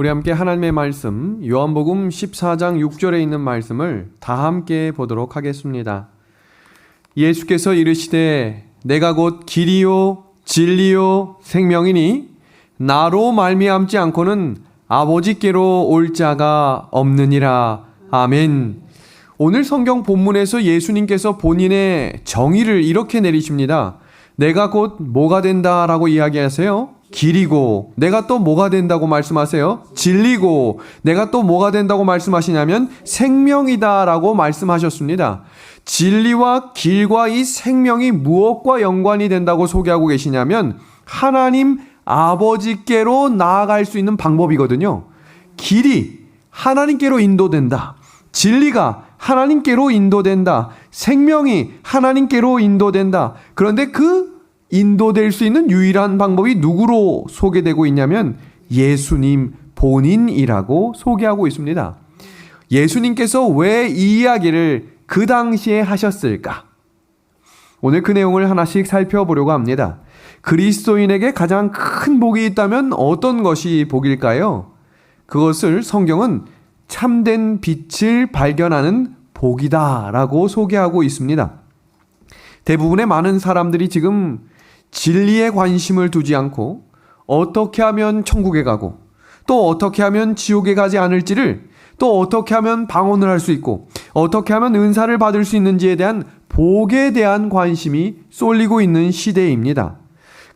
우리 함께 하나님의 말씀 요한복음 14장 6절에 있는 말씀을 다 함께 보도록 하겠습니다. 예수께서 이르시되 내가 곧 길이요 진리요 생명이니 나로 말미암지 않고는 아버지께로 올 자가 없느니라. 아멘. 오늘 성경 본문에서 예수님께서 본인의 정의를 이렇게 내리십니다. 내가 곧 뭐가 된다라고 이야기하세요? 길이고, 내가 또 뭐가 된다고 말씀하세요? 진리고, 내가 또 뭐가 된다고 말씀하시냐면 생명이다라고 말씀하셨습니다. 진리와 길과 이 생명이 무엇과 연관이 된다고 소개하고 계시냐면 하나님 아버지께로 나아갈 수 있는 방법이거든요. 길이 하나님께로 인도된다. 진리가 하나님께로 인도된다. 생명이 하나님께로 인도된다. 그런데 그 인도될 수 있는 유일한 방법이 누구로 소개되고 있냐면 예수님 본인이라고 소개하고 있습니다. 예수님께서 왜 이 이야기를 그 당시에 하셨을까? 오늘 그 내용을 하나씩 살펴보려고 합니다. 그리스도인에게 가장 큰 복이 있다면 어떤 것이 복일까요? 그것을 성경은 참된 빛을 발견하는 복이다라고 소개하고 있습니다. 대부분의 많은 사람들이 지금 진리에 관심을 두지 않고 어떻게 하면 천국에 가고 또 어떻게 하면 지옥에 가지 않을지를, 또 어떻게 하면 방언을 할 수 있고 어떻게 하면 은사를 받을 수 있는지에 대한 복에 대한 관심이 쏠리고 있는 시대입니다.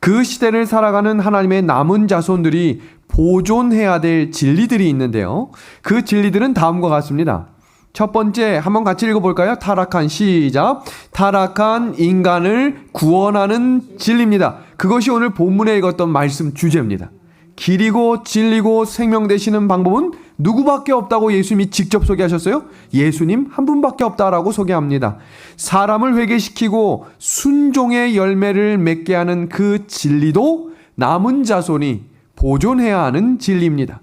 그 시대를 살아가는 하나님의 남은 자손들이 보존해야 될 진리들이 있는데요. 그 진리들은 다음과 같습니다. 첫 번째, 한번 같이 읽어볼까요? 타락한, 시작. 타락한 인간을 구원하는 진리입니다. 그것이 오늘 본문에 읽었던 말씀 주제입니다. 길이고 진리고 생명 되시는 방법은 누구밖에 없다고 예수님이 직접 소개하셨어요? 예수님 한 분밖에 없다라고 소개합니다. 사람을 회개시키고 순종의 열매를 맺게 하는 그 진리도 남은 자손이 보존해야 하는 진리입니다.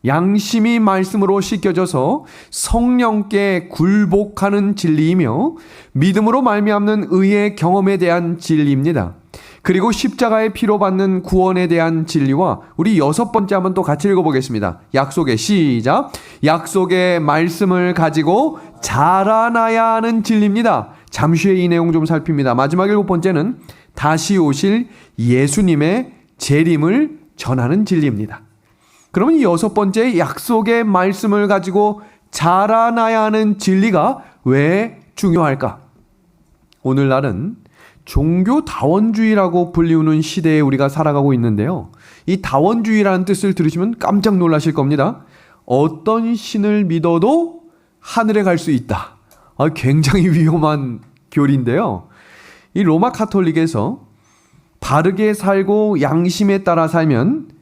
양심이 말씀으로 씻겨져서 성령께 굴복하는 진리이며 믿음으로 말미암는 의의 경험에 대한 진리입니다. 그리고 십자가의 피로 받는 구원에 대한 진리와 우리 여섯 번째 한번 또 같이 읽어보겠습니다. 약속의, 시작. 약속의 말씀을 가지고 자라나야 하는 진리입니다. 잠시 후에 이 내용 좀 살핍니다. 마지막 일곱 번째는 다시 오실 예수님의 재림을 전하는 진리입니다. 그러면 이 여섯 번째 약속의 말씀을 가지고 자라나야 하는 진리가 왜 중요할까? 오늘날은 종교 다원주의라고 불리우는 시대에 우리가 살아가고 있는데요. 이 다원주의라는 뜻을 들으시면 깜짝 놀라실 겁니다. 어떤 신을 믿어도 하늘에 갈 수 있다. 굉장히 위험한 교리인데요. 이 로마 카톨릭에서 바르게 살고 양심에 따라 살면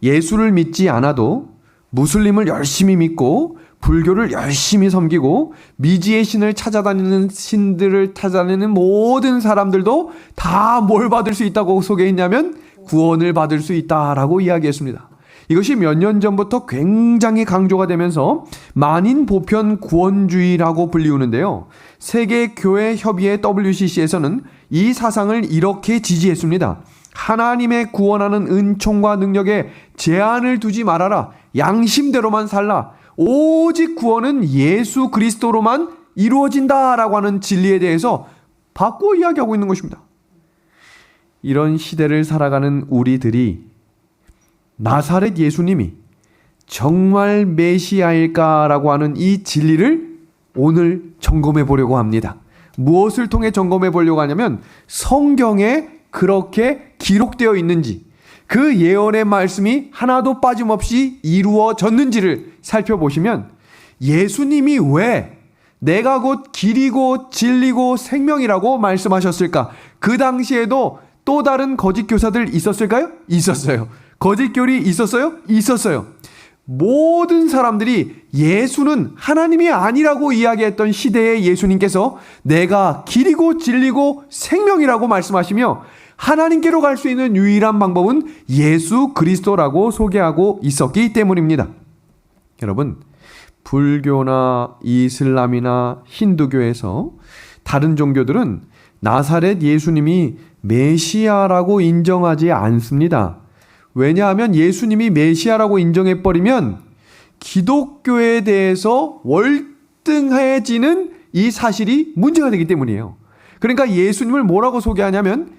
예수를 믿지 않아도 무슬림을 열심히 믿고 불교를 열심히 섬기고 미지의 신을 찾아다니는 신들을 찾아내는 모든 사람들도 다 뭘 받을 수 있다고 소개했냐면 구원을 받을 수 있다라고 이야기했습니다. 이것이 몇 년 전부터 굉장히 강조가 되면서 만인 보편 구원주의라고 불리우는데요. 세계교회협의회 WCC에서는 이 사상을 이렇게 지지했습니다. 하나님의 구원하는 은총과 능력에 제한을 두지 말아라. 양심대로만 살라. 오직 구원은 예수 그리스도로만 이루어진다라고 하는 진리에 대해서 바꾸어 이야기하고 있는 것입니다. 이런 시대를 살아가는 우리들이 나사렛 예수님이 정말 메시아일까라고 하는 이 진리를 오늘 점검해 보려고 합니다. 무엇을 통해 점검해 보려고 하냐면 성경에 그렇게 기록되어 있는지, 그 예언의 말씀이 하나도 빠짐없이 이루어졌는지를 살펴보시면 예수님이 왜 내가 곧 길이고 진리고 생명이라고 말씀하셨을까? 그 당시에도 또 다른 거짓 교사들 있었을까요? 있었어요. 거짓 교리 있었어요? 있었어요. 모든 사람들이 예수는 하나님이 아니라고 이야기했던 시대의 예수님께서 내가 길이고 진리고 생명이라고 말씀하시며 하나님께로 갈 수 있는 유일한 방법은 예수 그리스도라고 소개하고 있었기 때문입니다. 여러분, 불교나 이슬람이나 힌두교에서 다른 종교들은 나사렛 예수님이 메시아라고 인정하지 않습니다. 왜냐하면 예수님이 메시아라고 인정해버리면 기독교에 대해서 월등해지는 이 사실이 문제가 되기 때문이에요. 그러니까 예수님을 뭐라고 소개하냐면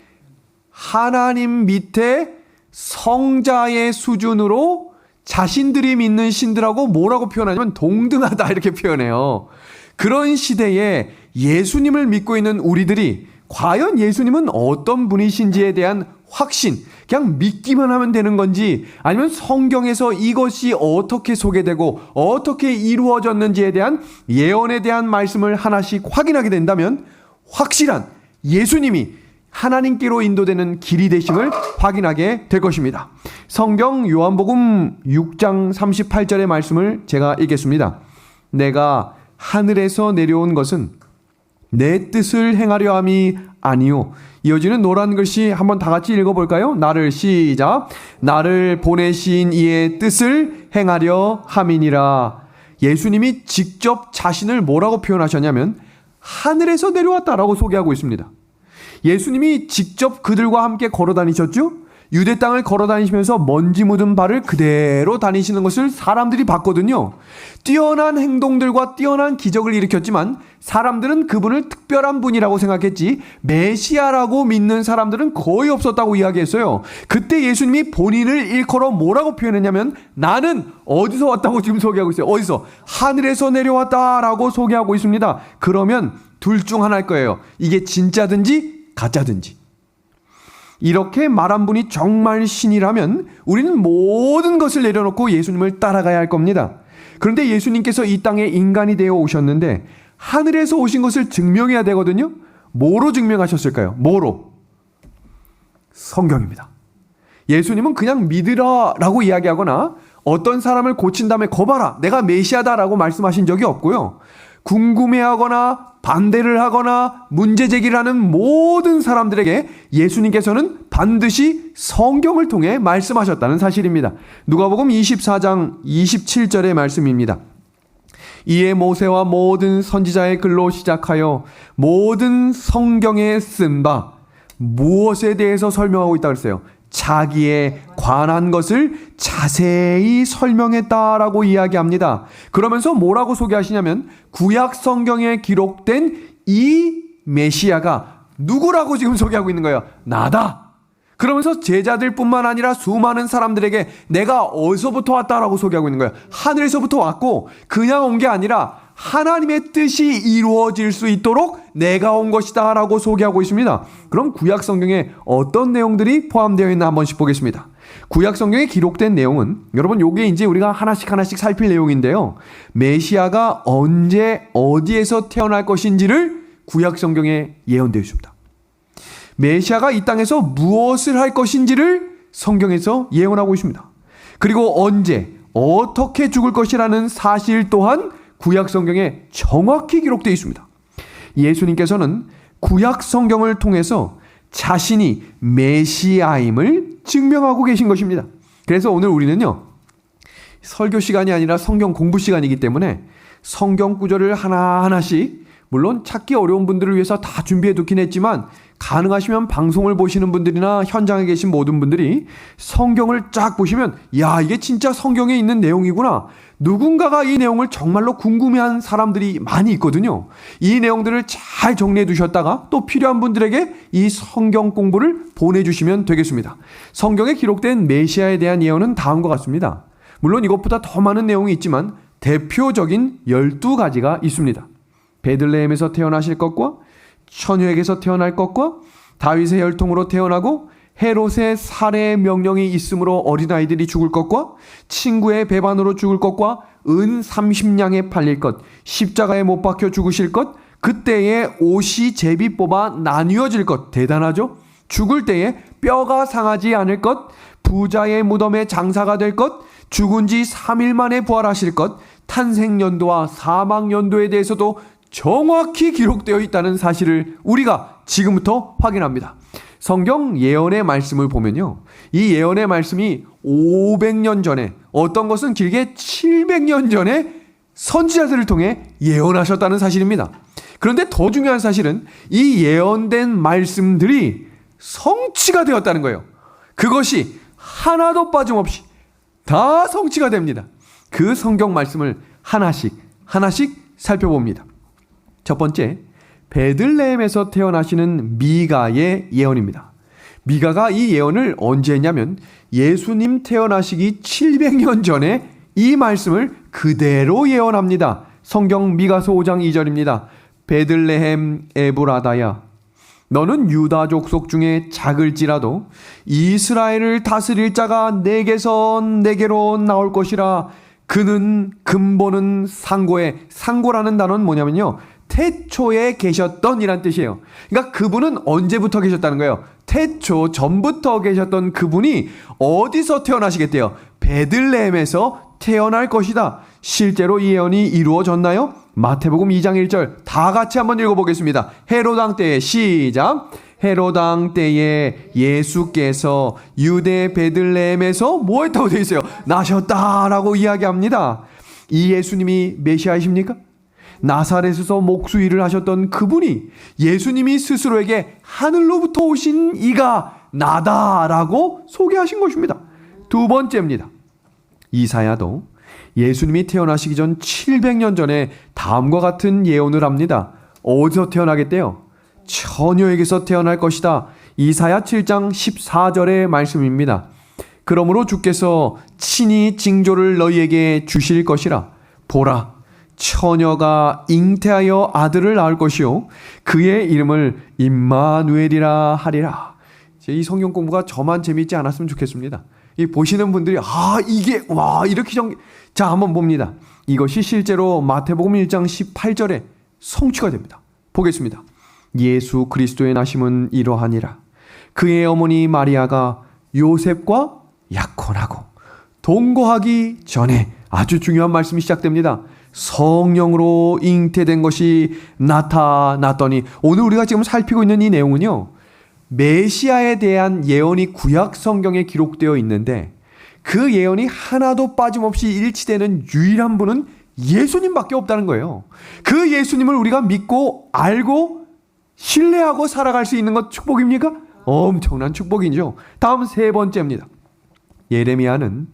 하나님 밑에 성자의 수준으로 자신들이 믿는 신들하고 뭐라고 표현하냐면 동등하다 이렇게 표현해요. 그런 시대에 예수님을 믿고 있는 우리들이 과연 예수님은 어떤 분이신지에 대한 확신, 그냥 믿기만 하면 되는 건지 아니면 성경에서 이것이 어떻게 소개되고 어떻게 이루어졌는지에 대한 예언에 대한 말씀을 하나씩 확인하게 된다면 확실한 예수님이 하나님께로 인도되는 길이 되심을 확인하게 될 것입니다. 성경 요한복음 6장 38절의 말씀을 제가 읽겠습니다. 내가 하늘에서 내려온 것은 내 뜻을 행하려 함이 아니요. 이어지는 노란 글씨 한번 다 같이 읽어볼까요? 시작. 나를 보내신 이의 뜻을 행하려 함이니라. 예수님이 직접 자신을 뭐라고 표현하셨냐면 하늘에서 내려왔다라고 소개하고 있습니다. 예수님이 직접 그들과 함께 걸어 다니셨죠? 유대 땅을 걸어 다니시면서 먼지 묻은 발을 그대로 다니시는 것을 사람들이 봤거든요. 뛰어난 행동들과 뛰어난 기적을 일으켰지만 사람들은 그분을 특별한 분이라고 생각했지 메시아라고 믿는 사람들은 거의 없었다고 이야기했어요. 그때 예수님이 본인을 일컬어 뭐라고 표현했냐면 나는 어디서 왔다고 지금 소개하고 있어요. 어디서? 하늘에서 내려왔다라고 소개하고 있습니다. 그러면 둘 중 하나일 거예요. 이게 진짜든지 가짜든지. 이렇게 말한 분이 정말 신이라면 우리는 모든 것을 내려놓고 예수님을 따라가야 할 겁니다. 그런데 예수님께서 이 땅에 인간이 되어 오셨는데 하늘에서 오신 것을 증명해야 되거든요. 뭐로 증명하셨을까요? 뭐로? 성경입니다. 예수님은 그냥 믿으라라고 이야기하거나 어떤 사람을 고친 다음에 거봐라 내가 메시아다라고 말씀하신 적이 없고요. 궁금해하거나 반대를 하거나 문제 제기를 하는 모든 사람들에게 예수님께서는 반드시 성경을 통해 말씀하셨다는 사실입니다. 누가복음 24장 27절의 말씀입니다. 이에 모세와 모든 선지자의 글로 시작하여 모든 성경에 쓴 바 무엇에 대해서 설명하고 있다고 했어요? 자기에 관한 것을 자세히 설명했다라고 이야기합니다. 그러면서 뭐라고 소개하시냐면 구약 성경에 기록된 이 메시아가 누구라고 지금 소개하고 있는 거예요? 나다. 그러면서 제자들 뿐만 아니라 수많은 사람들에게 내가 어디서부터 왔다라고 소개하고 있는 거예요. 하늘에서부터 왔고 그냥 온 게 아니라 하나님의 뜻이 이루어질 수 있도록 내가 온 것이다 라고 소개하고 있습니다. 그럼 구약 성경에 어떤 내용들이 포함되어 있나 한 번씩 보겠습니다. 구약 성경에 기록된 내용은 여러분 요게 이제 우리가 하나씩 살필 내용인데요. 메시아가 언제 어디에서 태어날 것인지를 구약 성경에 예언되어 있습니다. 메시아가 이 땅에서 무엇을 할 것인지를 성경에서 예언하고 있습니다. 그리고 언제 어떻게 죽을 것이라는 사실 또한 구약 성경에 정확히 기록되어 있습니다. 예수님께서는 구약 성경을 통해서 자신이 메시아임을 증명하고 계신 것입니다. 그래서 오늘 우리는요, 설교 시간이 아니라 성경 공부 시간이기 때문에 성경 구절을 하나하나씩 물론 찾기 어려운 분들을 위해서 다 준비해 두긴 했지만 가능하시면 방송을 보시는 분들이나 현장에 계신 모든 분들이 성경을 쫙 보시면 야 이게 진짜 성경에 있는 내용이구나. 누군가가 이 내용을 정말로 궁금해한 사람들이 많이 있거든요. 이 내용들을 잘 정리해 두셨다가 또 필요한 분들에게 이 성경 공부를 보내주시면 되겠습니다. 성경에 기록된 메시아에 대한 예언은 다음과 같습니다. 물론 이것보다 더 많은 내용이 있지만 대표적인 12가지가 있습니다. 베들레헴에서 태어나실 것과 처녀에게서 태어날 것과 다윗의 혈통으로 태어나고 헤롯의 살해 명령이 있으므로 어린아이들이 죽을 것과 친구의 배반으로 죽을 것과 은 30냥에 팔릴 것, 십자가에 못 박혀 죽으실 것, 그때에 옷이 제비 뽑아 나뉘어질 것. 대단하죠? 죽을 때에 뼈가 상하지 않을 것, 부자의 무덤에 장사가 될 것, 죽은 지 3일 만에 부활하실 것, 탄생연도와 사망연도에 대해서도 정확히 기록되어 있다는 사실을 우리가 지금부터 확인합니다. 성경 예언의 말씀을 보면요. 이 예언의 말씀이 500년 전에 어떤 것은 길게 700년 전에 선지자들을 통해 예언하셨다는 사실입니다. 그런데 더 중요한 사실은 이 예언된 말씀들이 성취가 되었다는 거예요. 그것이 하나도 빠짐없이 다 성취가 됩니다. 그 성경 말씀을 하나씩 살펴봅니다. 첫 번째, 베들레헴에서 태어나시는 미가의 예언입니다. 미가가 이 예언을 언제 했냐면 예수님 태어나시기 700년 전에 이 말씀을 그대로 예언합니다. 성경 미가서 5장 2절입니다. 베들레헴 에브라다야, 너는 유다 족속 중에 작을지라도 이스라엘을 다스릴 자가 내게로 나올 것이라. 그는 근본은 상고에, 상고라는 단어는 뭐냐면요, 태초에 계셨던 이란 뜻이에요. 그러니까 그분은 언제부터 계셨다는 거예요? 태초 전부터 계셨던 그분이 어디서 태어나시겠대요? 베들레헴에서 태어날 것이다. 실제로 이 예언이 이루어졌나요? 마태복음 2장 1절 다 같이 한번 읽어보겠습니다. 헤로당 때에, 시작. 헤로당 때에 예수께서 유대 베들레헴에서 뭐 했다고 되어 있어요? 나셨다라고 이야기합니다. 이 예수님이 메시아이십니까? 나사렛에서 목수일을 하셨던 그분이 예수님이 스스로에게 하늘로부터 오신 이가 나다라고 소개하신 것입니다. 두 번째입니다. 이사야도 예수님이 태어나시기 전 700년 전에 다음과 같은 예언을 합니다. 어디서 태어나겠대요? 처녀에게서 태어날 것이다. 이사야 7장 14절의 말씀입니다. 그러므로 주께서 친히 징조를 너희에게 주실 것이라. 보라, 처녀가 잉태하여 아들을 낳을 것이요 그의 이름을 임마누엘이라 하리라. 이 성경 공부가 저만 재미있지 않았으면 좋겠습니다. 이 보시는 분들이 이게 이렇게 자, 한번 봅니다. 이것이 실제로 마태복음 1장 18절에 성취가 됩니다. 보겠습니다. 예수 그리스도의 나심은 이러하니라. 그의 어머니 마리아가 요셉과 약혼하고 동거하기 전에, 아주 중요한 말씀이 시작됩니다. 성령으로 잉태된 것이 나타났더니, 오늘 우리가 지금 살피고 있는 이 내용은요, 메시아에 대한 예언이 구약 성경에 기록되어 있는데 그 예언이 하나도 빠짐없이 일치되는 유일한 분은 예수님밖에 없다는 거예요. 그 예수님을 우리가 믿고 알고 신뢰하고 살아갈 수 있는 것 축복입니까? 엄청난 축복이죠. 다음 세 번째입니다. 예레미야는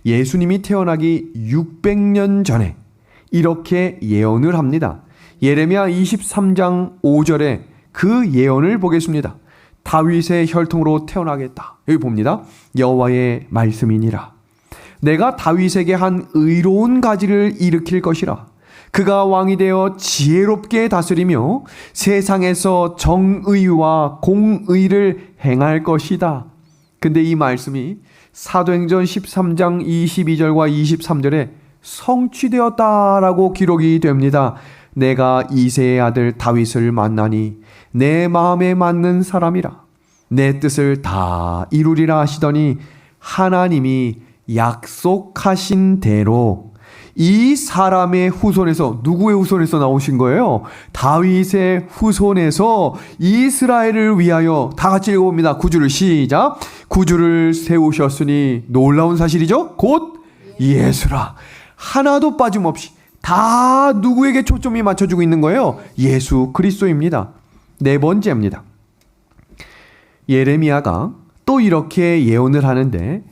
예수님이 태어나기 600년 전에 이렇게 예언을 합니다. 예레미야 23장 5절에 그 예언을 보겠습니다. 다윗의 혈통으로 태어나겠다. 여기 봅니다. 여호와의 말씀이니라. 내가 다윗에게 한 의로운 가지를 일으킬 것이라. 그가 왕이 되어 지혜롭게 다스리며 세상에서 정의와 공의를 행할 것이다. 근데 이 말씀이 사도행전 13장 22절과 23절에 성취되었다라고 기록이 됩니다. 내가 이새의 아들 다윗을 만나니 내 마음에 맞는 사람이라. 내 뜻을 다 이루리라 하시더니 하나님이 약속하신 대로 이 사람의 후손에서, 누구의 후손에서 나오신 거예요? 다윗의 후손에서 이스라엘을 위하여, 다 같이 읽어봅니다. 구주를, 시작. 구주를 세우셨으니, 놀라운 사실이죠? 곧 예수라. 하나도 빠짐없이 다 누구에게 초점이 맞춰지고 있는 거예요? 예수 그리스도입니다. 네 번째입니다. 예레미야가 또 이렇게 예언을 하는데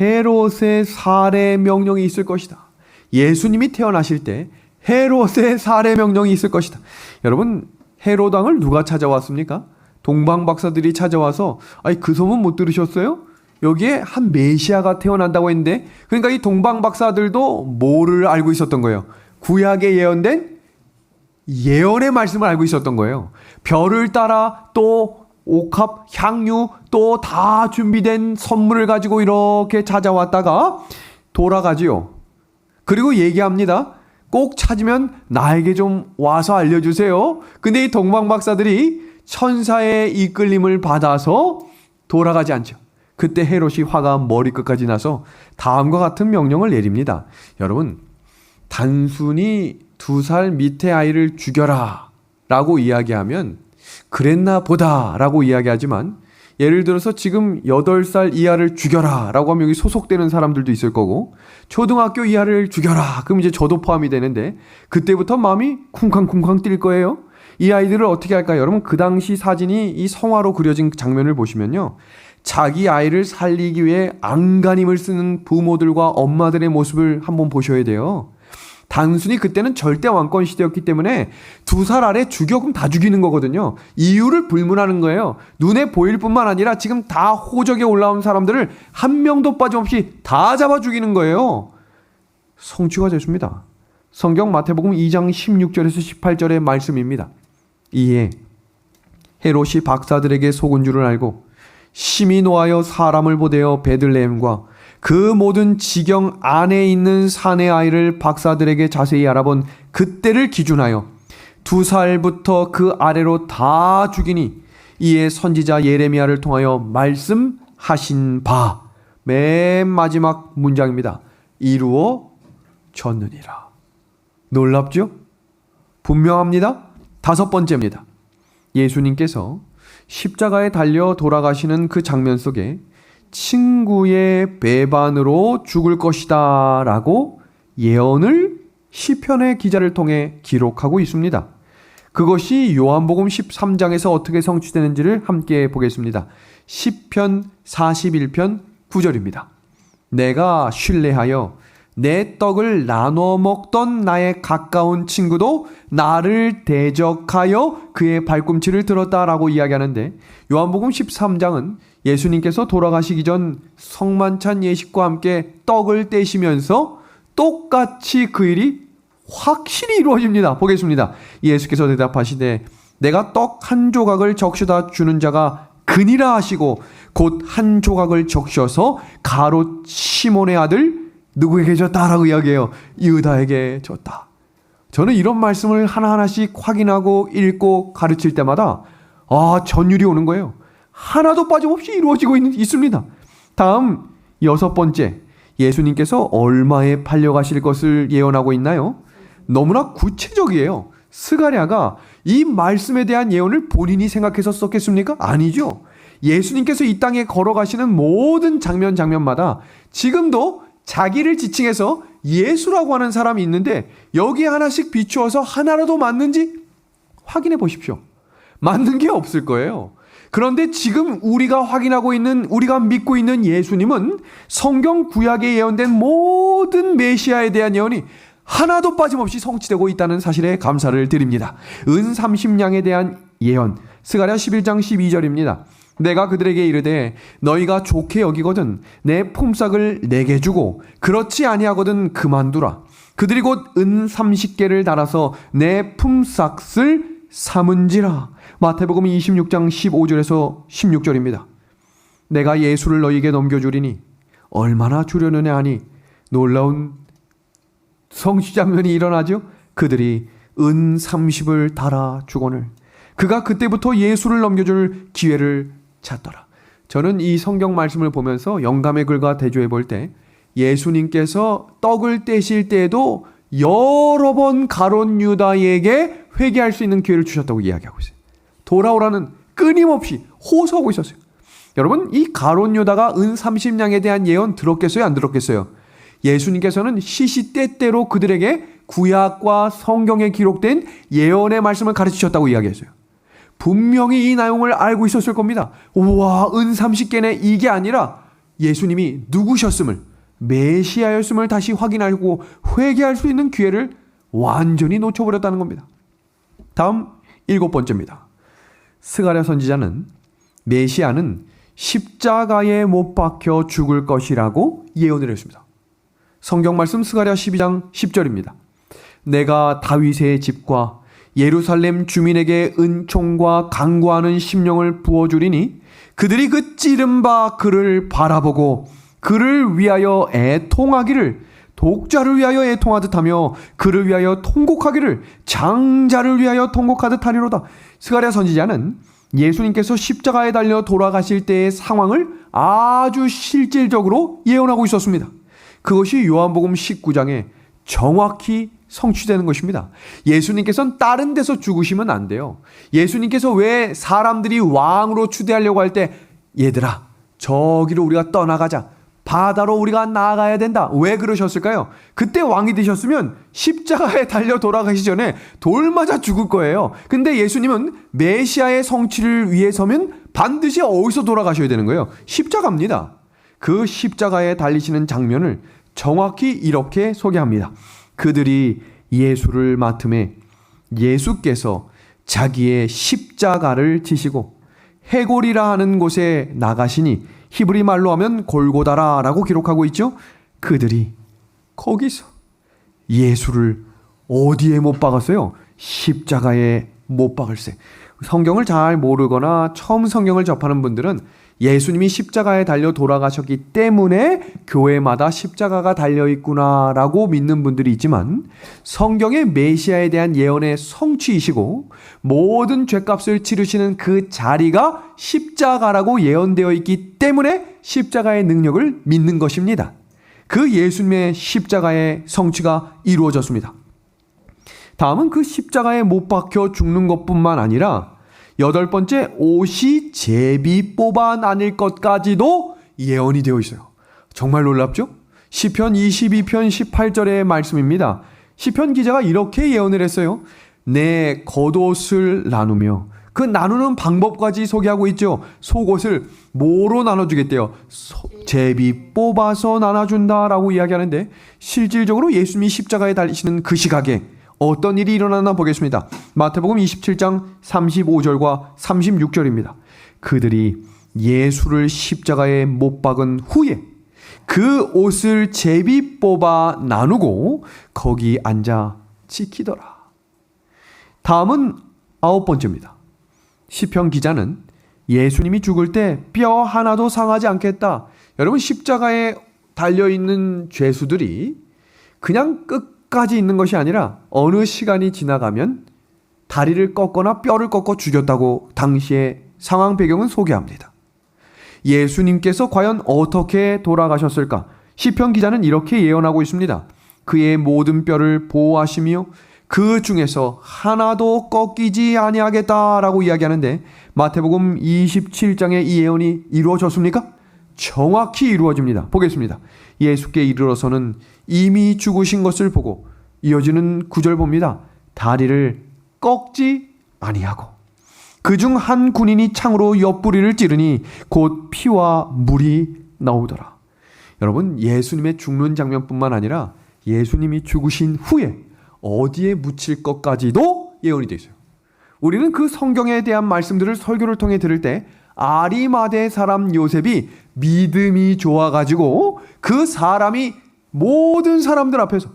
헤롯의 살해 명령이 있을 것이다. 예수님이 태어나실 때 헤롯의 살해 명령이 있을 것이다. 여러분, 헤롯 왕을 누가 찾아왔습니까? 동방 박사들이 찾아와서 그 소문 못 들으셨어요? 여기에 한 메시아가 태어난다고 했는데, 그러니까 이 동방 박사들도 뭐를 알고 있었던 거예요? 구약에 예언된 예언의 말씀을 알고 있었던 거예요. 별을 따라 또 옥합, 향유, 또 다 준비된 선물을 가지고 이렇게 찾아왔다가 돌아가지요. 그리고 얘기합니다. 꼭 찾으면 나에게 좀 와서 알려주세요. 근데 이 동방 박사들이 천사의 이끌림을 받아서 돌아가지 않죠. 그때 헤롯이 화가 머리끝까지 나서 다음과 같은 명령을 내립니다. 여러분, 단순히 2살 밑에 아이를 죽여라 라고 이야기하면 그랬나 보다 라고 이야기하지만, 예를 들어서 지금 8살 이하를 죽여라 라고 하면 여기 소속되는 사람들도 있을 거고, 초등학교 이하를 죽여라 그럼 이제 저도 포함이 되는데, 그때부터 마음이 쿵쾅쿵쾅 뛸 거예요. 이 아이들을 어떻게 할까요? 여러분, 그 당시 사진이 이 성화로 그려진 장면을 보시면요, 자기 아이를 살리기 위해 안간힘을 쓰는 부모들과 엄마들의 모습을 한번 보셔야 돼요. 단순히 그때는 절대 왕권 시대였기 때문에 2살 아래 주격은 다 죽이는 거거든요. 이유를 불문하는 거예요. 눈에 보일 뿐만 아니라 지금 다 호적에 올라온 사람들을 한 명도 빠짐없이 다 잡아 죽이는 거예요. 성취가 됐습니다. 성경 마태복음 2장 16절에서 18절의 말씀입니다. 이에 헤롯이 박사들에게 속은 줄을 알고 심히 노하여 사람을 보내어 베들레헴과 그 모든 지경 안에 있는 사내 아이를 박사들에게 자세히 알아본 그때를 기준하여 2살부터 그 아래로 다 죽이니 이에 선지자 예레미야를 통하여 말씀하신 바, 맨 마지막 문장입니다. 이루어졌느니라. 놀랍죠? 분명합니다. 5번째입니다. 예수님께서 십자가에 달려 돌아가시는 그 장면 속에 친구의 배반으로 죽을 것이다 라고 예언을 시편의 기자를 통해 기록하고 있습니다. 그것이 요한복음 13장에서 어떻게 성취되는지를 함께 보겠습니다. 시편 41편 9절입니다. 내가 신뢰하여 내 떡을 나눠 먹던 나의 가까운 친구도 나를 대적하여 그의 발꿈치를 들었다라고 이야기하는데, 요한복음 13장은 예수님께서 돌아가시기 전 성만찬 예식과 함께 떡을 떼시면서 똑같이 그 일이 확실히 이루어집니다. 보겠습니다. 예수께서 대답하시되 내가 떡 한 조각을 적셔다 주는 자가 그니라 하시고 곧 한 조각을 적셔서 가롯 시몬의 아들 누구에게 줬다라고 이야기해요. 유다에게 줬다. 저는 이런 말씀을 하나하나씩 확인하고 읽고 가르칠 때마다 전율이 오는 거예요. 하나도 빠짐없이 이루어지고 있습니다. 다음 6번째, 예수님께서 얼마에 팔려가실 것을 예언하고 있나요? 너무나 구체적이에요. 스가랴가 이 말씀에 대한 예언을 본인이 생각해서 썼겠습니까? 아니죠. 예수님께서 이 땅에 걸어가시는 모든 장면마다 지금도 자기를 지칭해서 예수라고 하는 사람이 있는데 여기에 하나씩 비추어서 하나라도 맞는지 확인해 보십시오. 맞는 게 없을 거예요. 그런데 지금 우리가 확인하고 있는, 우리가 믿고 있는 예수님은 성경 구약에 예언된 모든 메시아에 대한 예언이 하나도 빠짐없이 성취되고 있다는 사실에 감사를 드립니다. 은 30냥에 대한 예언, 스가랴 11장 12절입니다. 내가 그들에게 이르되 너희가 좋게 여기거든 내 품삯을 내게 주고 그렇지 아니하거든 그만두라. 그들이 곧 은 30개를 달아서 내 품삯을 삼은지라. 마태복음 26장 15절에서 16절입니다. 내가 예수를 너희에게 넘겨주리니 얼마나 주려느냐 하니 놀라운 성취 장면이 일어나죠. 그들이 은 30을 달아 주거늘 그가 그때부터 예수를 넘겨줄 기회를 찾더라. 저는 이 성경 말씀을 보면서 영감의 글과 대조해 볼 때 예수님께서 떡을 떼실 때에도 여러 번 가롯 유다에게 회개할 수 있는 기회를 주셨다고 이야기하고 있어요. 돌아오라는 끊임없이 호소하고 있었어요. 여러분, 이 가롯 유다가 은 30냥에 대한 예언 들었겠어요? 안 들었겠어요? 예수님께서는 시시때때로 그들에게 구약과 성경에 기록된 예언의 말씀을 가르치셨다고 이야기했어요. 분명히 이 내용을 알고 있었을 겁니다. 우와, 은 30개네 이게 아니라 예수님이 누구셨음을, 메시아였음을 다시 확인하고 회개할 수 있는 기회를 완전히 놓쳐버렸다는 겁니다. 다음 7번째입니다. 스가랴 선지자는 메시아는 십자가에 못 박혀 죽을 것이라고 예언을 했습니다. 성경 말씀 스가랴 12장 10절입니다. 내가 다윗의 집과 예루살렘 주민에게 은총과 강구하는 심령을 부어주리니 그들이 그 찌른 바 그를 바라보고 그를 위하여 애통하기를, 독자를 위하여 애통하듯 하며 그를 위하여 통곡하기를 장자를 위하여 통곡하듯 하리로다. 스가랴 선지자는 예수님께서 십자가에 달려 돌아가실 때의 상황을 아주 실질적으로 예언하고 있었습니다. 그것이 요한복음 19장에 정확히 성취되는 것입니다. 예수님께서는 다른 데서 죽으시면 안 돼요. 예수님께서 왜 사람들이 왕으로 추대하려고 할 때 얘들아 저기로 우리가 떠나가자, 바다로 우리가 나아가야 된다, 왜 그러셨을까요? 그때 왕이 되셨으면 십자가에 달려 돌아가시기 전에 돌 맞아 죽을 거예요. 근데 예수님은 메시아의 성취를 위해서면 반드시 어디서 돌아가셔야 되는 거예요? 십자가입니다. 그 십자가에 달리시는 장면을 정확히 이렇게 소개합니다. 그들이 예수를 맡음에 예수께서 자기의 십자가를 지시고 해골이라 하는 곳에 나가시니 히브리 말로 하면 골고다라라고 기록하고 있죠. 그들이 거기서 예수를 어디에 못 박았어요? 십자가에 못 박을세. 성경을 잘 모르거나 처음 성경을 접하는 분들은 예수님이 십자가에 달려 돌아가셨기 때문에 교회마다 십자가가 달려있구나라고 믿는 분들이 있지만, 성경의 메시아에 대한 예언의 성취이시고 모든 죄값을 치르시는 그 자리가 십자가라고 예언되어 있기 때문에 십자가의 능력을 믿는 것입니다. 그 예수님의 십자가의 성취가 이루어졌습니다. 다음은 그 십자가에 못 박혀 죽는 것뿐만 아니라 8번째, 옷이 제비 뽑아 나뉠 것까지도 예언이 되어 있어요. 정말 놀랍죠? 시편 22편 18절의 말씀입니다. 시편 기자가 이렇게 예언을 했어요. 내 겉옷을 나누며, 그 나누는 방법까지 소개하고 있죠. 속옷을 뭐로 나눠주겠대요? 제비 뽑아서 나눠준다라고 이야기하는데, 실질적으로 예수님이 십자가에 달리시는 그 시각에 어떤 일이 일어나나 보겠습니다. 마태복음 27장 35절과 36절입니다. 그들이 예수를 십자가에 못 박은 후에 그 옷을 제비 뽑아 나누고 거기 앉아 지키더라. 다음은 9번째입니다. 시편 기자는 예수님이 죽을 때 뼈 하나도 상하지 않겠다. 여러분, 십자가에 달려있는 죄수들이 그냥 끝까지 있는 것이 아니라 어느 시간이 지나가면 다리를 꺾거나 뼈를 꺾어 죽였다고 당시의 상황 배경은 소개합니다. 예수님께서 과연 어떻게 돌아가셨을까? 시편 기자는 이렇게 예언하고 있습니다. 그의 모든 뼈를 보호하시며 그 중에서 하나도 꺾이지 아니하겠다라고 이야기하는데, 마태복음 27장에 이 예언이 이루어졌습니까? 정확히 이루어집니다. 보겠습니다. 예수께 이르러서는 이미 죽으신 것을 보고 이어지는 9절 봅니다. 다리를 꺾지 아니하고 그중 한 군인이 창으로 옆구리를 찌르니 곧 피와 물이 나오더라. 여러분, 예수님의 죽는 장면뿐만 아니라 예수님이 죽으신 후에 어디에 묻힐 것까지도 예언이 되어 있어요. 우리는 그 성경에 대한 말씀들을 설교를 통해 들을 때 아리마대 사람 요셉이 믿음이 좋아가지고 그 사람이 모든 사람들 앞에서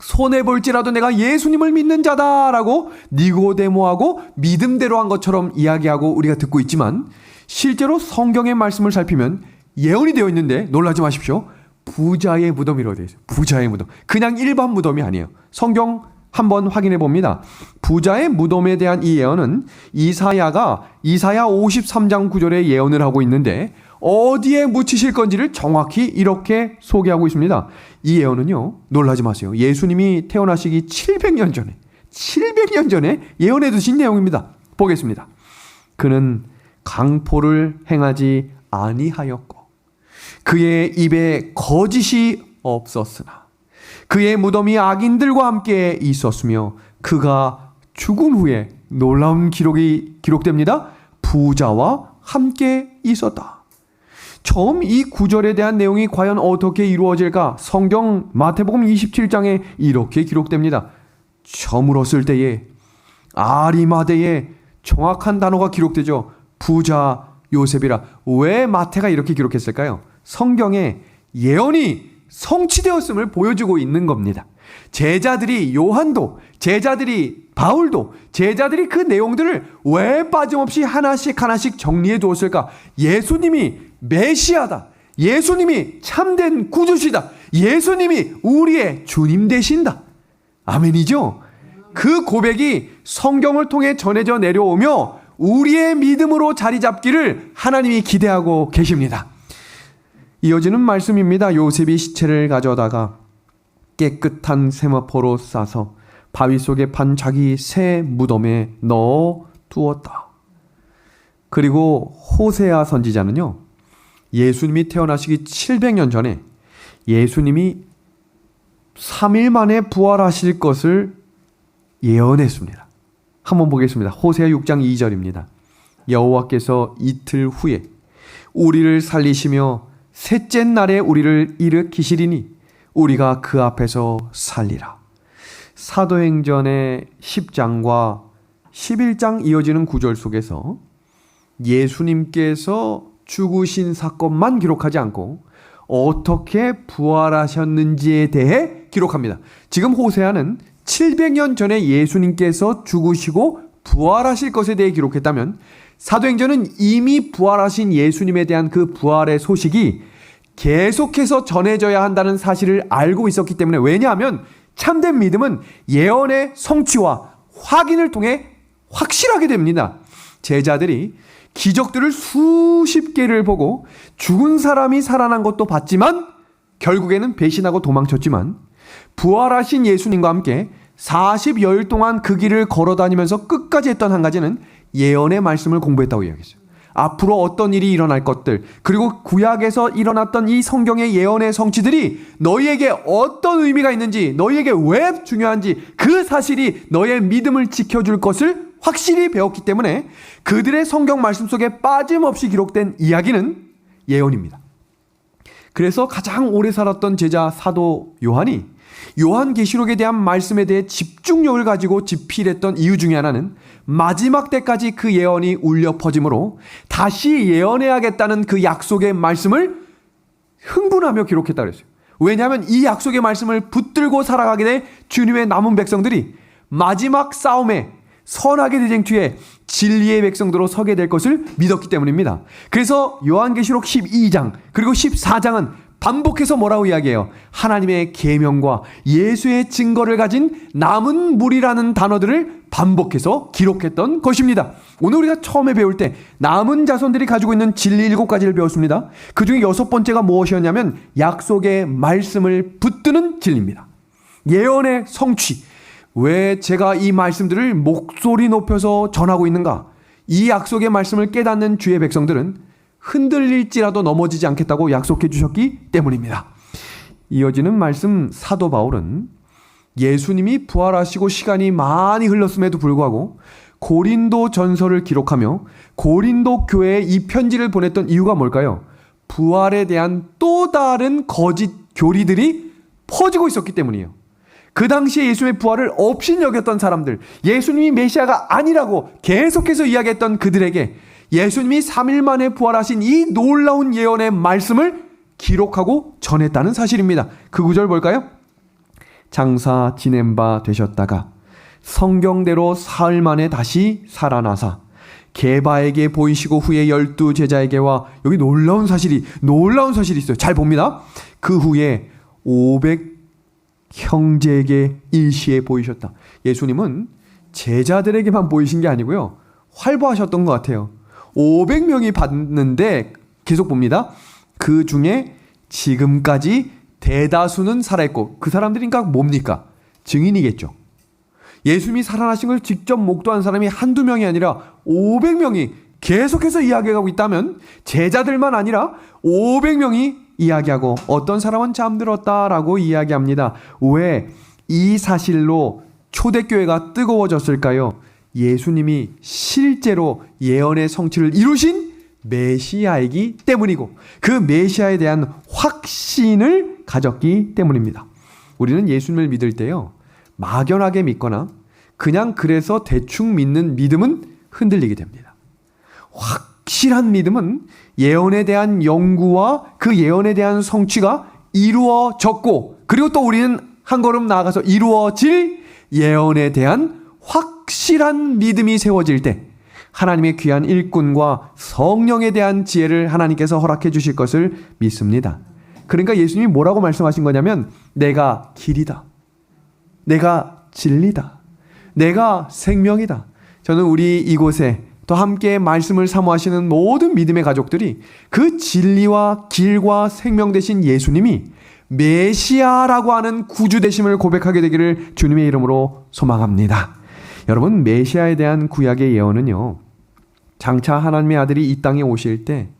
손해볼지라도 내가 예수님을 믿는 자다라고 니고데모하고 믿음대로 한 것처럼 이야기하고 우리가 듣고 있지만, 실제로 성경의 말씀을 살피면 예언이 되어 있는데 놀라지 마십시오. 부자의 무덤이라고 되어 있어요. 부자의 무덤. 그냥 일반 무덤이 아니에요. 성경 한번 확인해 봅니다. 부자의 무덤에 대한 이 예언은 이사야 53장 9절에 예언을 하고 있는데, 어디에 묻히실 건지를 정확히 이렇게 소개하고 있습니다. 이 예언은요, 놀라지 마세요. 예수님이 태어나시기 700년 전에 예언해 두신 내용입니다. 보겠습니다. 그는 강포를 행하지 아니하였고 그의 입에 거짓이 없었으나 그의 무덤이 악인들과 함께 있었으며 그가 죽은 후에 놀라운 기록이 기록됩니다. 부자와 함께 있었다. 처음 이 구절에 대한 내용이 과연 어떻게 이루어질까? 성경 마태복음 27장에 이렇게 기록됩니다. 저물었을 때에 아리마대에 정확한 단어가 기록되죠. 부자 요셉이라. 왜 마태가 이렇게 기록했을까요? 성경에 예언이 성취되었음을 보여주고 있는 겁니다. 제자들이 요한도, 제자들이 바울도, 제자들이 그 내용들을 왜 빠짐없이 하나씩 정리해 두었을까? 예수님이 메시아다. 예수님이 참된 구주시다. 예수님이 우리의 주님 되신다. 아멘이죠? 그 고백이 성경을 통해 전해져 내려오며 우리의 믿음으로 자리 잡기를 하나님이 기대하고 계십니다. 이어지는 말씀입니다. 요셉이 시체를 가져다가 깨끗한 세마포로 싸서 바위 속에 판 자기 새 무덤에 넣어 두었다. 그리고 호세아 선지자는요, 예수님이 태어나시기 700년 전에 예수님이 3일 만에 부활하실 것을 예언했습니다. 한번 보겠습니다. 호세아 6장 2절입니다. 여호와께서 이틀 후에 우리를 살리시며 셋째 날에 우리를 일으키시리니 우리가 그 앞에서 살리라. 사도행전의 10장과 11장 이어지는 구절 속에서 예수님께서 죽으신 사건만 기록하지 않고 어떻게 부활하셨는지에 대해 기록합니다. 지금 호세아는 700년 전에 예수님께서 죽으시고 부활하실 것에 대해 기록했다면 사도행전은 이미 부활하신 예수님에 대한 그 부활의 소식이 계속해서 전해져야 한다는 사실을 알고 있었기 때문에, 왜냐하면 참된 믿음은 예언의 성취와 확인을 통해 확실하게 됩니다. 제자들이 기적들을 수십 개를 보고 죽은 사람이 살아난 것도 봤지만 결국에는 배신하고 도망쳤지만, 부활하신 예수님과 함께 40여일 동안 그 길을 걸어다니면서 끝까지 했던 한 가지는 예언의 말씀을 공부했다고 이야기했어요. 앞으로 어떤 일이 일어날 것들, 그리고 구약에서 일어났던 이 성경의 예언의 성취들이 너희에게 어떤 의미가 있는지, 너희에게 왜 중요한지 그 사실이 너의 믿음을 지켜줄 것을 확실히 배웠기 때문에 그들의 성경 말씀 속에 빠짐없이 기록된 이야기는 예언입니다. 그래서 가장 오래 살았던 제자 사도 요한이 요한계시록에 대한 말씀에 대해 집중력을 가지고 집필했던 이유 중에 하나는 마지막 때까지 그 예언이 울려 퍼지므로 다시 예언해야겠다는 그 약속의 말씀을 흥분하며 기록했다 그랬어요. 왜냐하면 이 약속의 말씀을 붙들고 살아가게 될 주님의 남은 백성들이 마지막 싸움에 선악의 대쟁투에 진리의 백성들로 서게 될 것을 믿었기 때문입니다. 그래서 요한계시록 12장 그리고 14장은 반복해서 뭐라고 이야기해요? 하나님의 계명과 예수의 증거를 가진 남은 무리라는 단어들을 반복해서 기록했던 것입니다. 오늘 우리가 처음에 배울 때 남은 자손들이 가지고 있는 진리 7가지를 배웠습니다. 그 중에 6번째가 무엇이었냐면 약속의 말씀을 붙드는 진리입니다. 예언의 성취. 왜 제가 이 말씀들을 목소리 높여서 전하고 있는가? 이 약속의 말씀을 깨닫는 주의 백성들은 흔들릴지라도 넘어지지 않겠다고 약속해 주셨기 때문입니다. 이어지는 말씀, 사도 바울은 예수님이 부활하시고 시간이 많이 흘렀음에도 불구하고 고린도 전서를 기록하며 고린도 교회에 이 편지를 보냈던 이유가 뭘까요? 부활에 대한 또 다른 거짓 교리들이 퍼지고 있었기 때문이에요. 그 당시에 예수님의 부활을 없인 여겼던 사람들, 예수님이 메시아가 아니라고 계속해서 이야기했던 그들에게 예수님이 3일 만에 부활하신 이 놀라운 예언의 말씀을 기록하고 전했다는 사실입니다. 그 구절 볼까요? 장사 지낸 바 되셨다가 성경대로 사흘 만에 다시 살아나사 게바에게 보이시고 후에 12 제자에게와, 여기 놀라운 사실이 있어요. 잘 봅니다. 그 후에 500 형제에게 일시에 보이셨다. 예수님은 제자들에게만 보이신 게 아니고요, 활보하셨던 것 같아요. 500명이 봤는데 계속 봅니다. 그 중에 지금까지 대다수는 살아있고, 그 사람들이니까 뭡니까? 증인이겠죠. 예수님이 살아나신 걸 직접 목도한 사람이 한두 명이 아니라 500명이 계속해서 이야기하고 있다면 제자들만 아니라 500명이 이야기하고 어떤 사람은 잠들었다라고 이야기합니다. 왜 이 사실로 초대교회가 뜨거워졌을까요? 예수님이 실제로 예언의 성취를 이루신 메시아이기 때문이고 그 메시아에 대한 확신을 가졌기 때문입니다. 우리는 예수님을 믿을 때요, 막연하게 믿거나 그냥 그래서 대충 믿는 믿음은 흔들리게 됩니다. 확실한 믿음은 예언에 대한 연구와 그 예언에 대한 성취가 이루어졌고, 그리고 또 우리는 한 걸음 나아가서 이루어질 예언에 대한 확실한 믿음이 세워질 때 하나님의 귀한 일꾼과 성령에 대한 지혜를 하나님께서 허락해 주실 것을 믿습니다. 그러니까 예수님이 뭐라고 말씀하신 거냐면, 내가 길이다, 내가 진리다, 내가 생명이다. 저는 우리 이곳에 또 함께 말씀을 사모하시는 모든 믿음의 가족들이 그 진리와 길과 생명 되신 예수님이 메시아라고 하는 구주 되심을 고백하게 되기를 주님의 이름으로 소망합니다. 여러분, 메시아에 대한 구약의 예언은요, 장차 하나님의 아들이 이 땅에 오실 때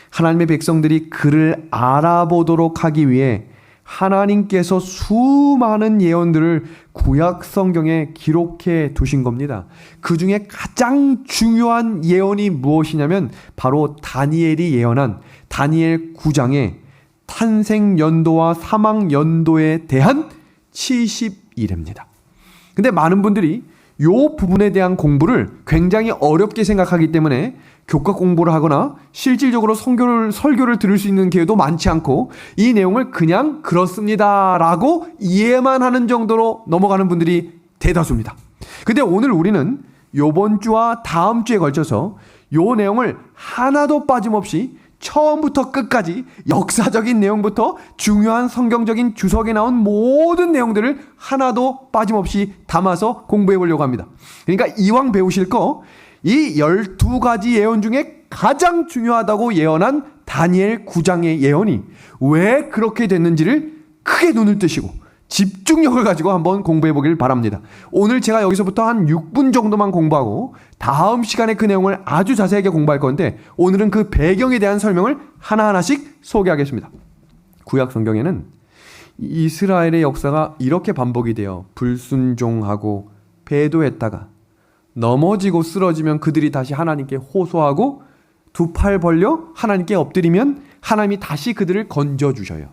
하나님의 백성들이 그를 알아보도록 하기 위해 하나님께서 수많은 예언들을 구약 성경에 기록해 두신 겁니다. 그 중에 가장 중요한 예언이 무엇이냐면 바로 다니엘이 예언한 다니엘 9장의 탄생 연도와 사망 연도에 대한 70일입니다. 근데 많은 분들이 이 부분에 대한 공부를 굉장히 어렵게 생각하기 때문에 교과 공부를 하거나 실질적으로 설교를 들을 수 있는 기회도 많지 않고 이 내용을 그냥 그렇습니다 라고 이해만 하는 정도로 넘어가는 분들이 대다수입니다. 근데 오늘 우리는 이번 주와 다음 주에 걸쳐서 이 내용을 하나도 빠짐없이 처음부터 끝까지 역사적인 내용부터 중요한 성경적인 주석에 나온 모든 내용들을 하나도 빠짐없이 담아서 공부해 보려고 합니다. 그러니까 이왕 배우실 거 이 12가지 예언 중에 가장 중요하다고 예언한 다니엘 9장의 예언이 왜 그렇게 됐는지를 크게 눈을 뜨시고 집중력을 가지고 한번 공부해 보길 바랍니다. 오늘 제가 여기서부터 한 6분 정도만 공부하고 다음 시간에 그 내용을 아주 자세하게 공부할 건데 오늘은 그 배경에 대한 설명을 하나하나씩 소개하겠습니다. 구약 성경에는 이스라엘의 역사가 이렇게 반복이 돼요. 불순종하고 배도했다가 넘어지고 쓰러지면 그들이 다시 하나님께 호소하고 두 팔 벌려 하나님께 엎드리면 하나님이 다시 그들을 건져주셔요.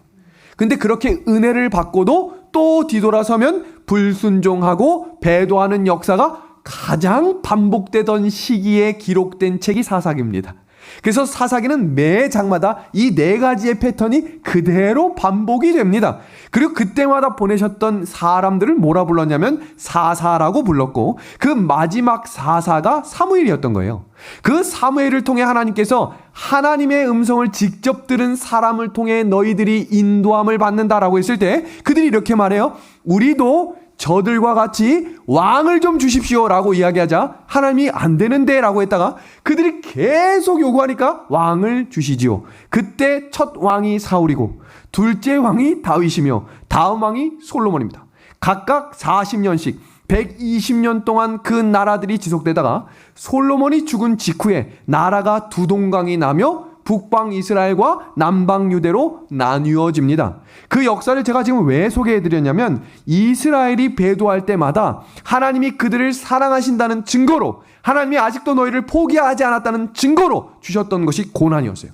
근데 그렇게 은혜를 받고도 또 뒤돌아서면 불순종하고 배도하는 역사가 가장 반복되던 시기에 기록된 책이 사사기입니다. 그래서 사사기는 매 장마다 이 4가지의 패턴이 그대로 반복이 됩니다. 그리고 그때마다 보내셨던 사람들을 뭐라 불렀냐면 사사라고 불렀고 그 마지막 사사가 사무엘이었던 거예요. 그 사무엘을 통해 하나님께서 하나님의 음성을 직접 들은 사람을 통해 너희들이 인도함을 받는다라고 했을 때 그들이 이렇게 말해요. 우리도 저들과 같이 왕을 좀 주십시오 라고 이야기하자 하나님이 안 되는데 라고 했다가 그들이 계속 요구하니까 왕을 주시지요. 그때 첫 왕이 사울이고 둘째 왕이 다윗이며 다음 왕이 솔로몬입니다. 각각 40년씩 120년 동안 그 나라들이 지속되다가 솔로몬이 죽은 직후에 나라가 두 동강이 나며 북방 이스라엘과 남방 유대로 나뉘어집니다. 그 역사를 제가 지금 왜 소개해드렸냐면 이스라엘이 배도할 때마다 하나님이 그들을 사랑하신다는 증거로 하나님이 아직도 너희를 포기하지 않았다는 증거로 주셨던 것이 고난이었어요.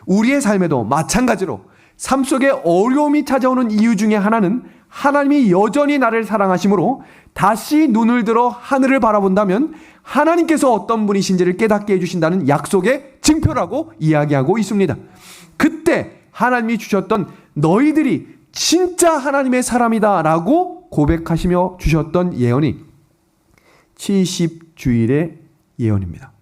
우리의 삶에도 마찬가지로 삶 속에 어려움이 찾아오는 이유 중에 하나는 하나님이 여전히 나를 사랑하심으로 다시 눈을 들어 하늘을 바라본다면 하나님께서 어떤 분이신지를 깨닫게 해주신다는 약속의 증표라고 이야기하고 있습니다. 그때 하나님이 주셨던 너희들이 진짜 하나님의 사람이다 라고 고백하시며 주셨던 예언이 70주일의 예언입니다.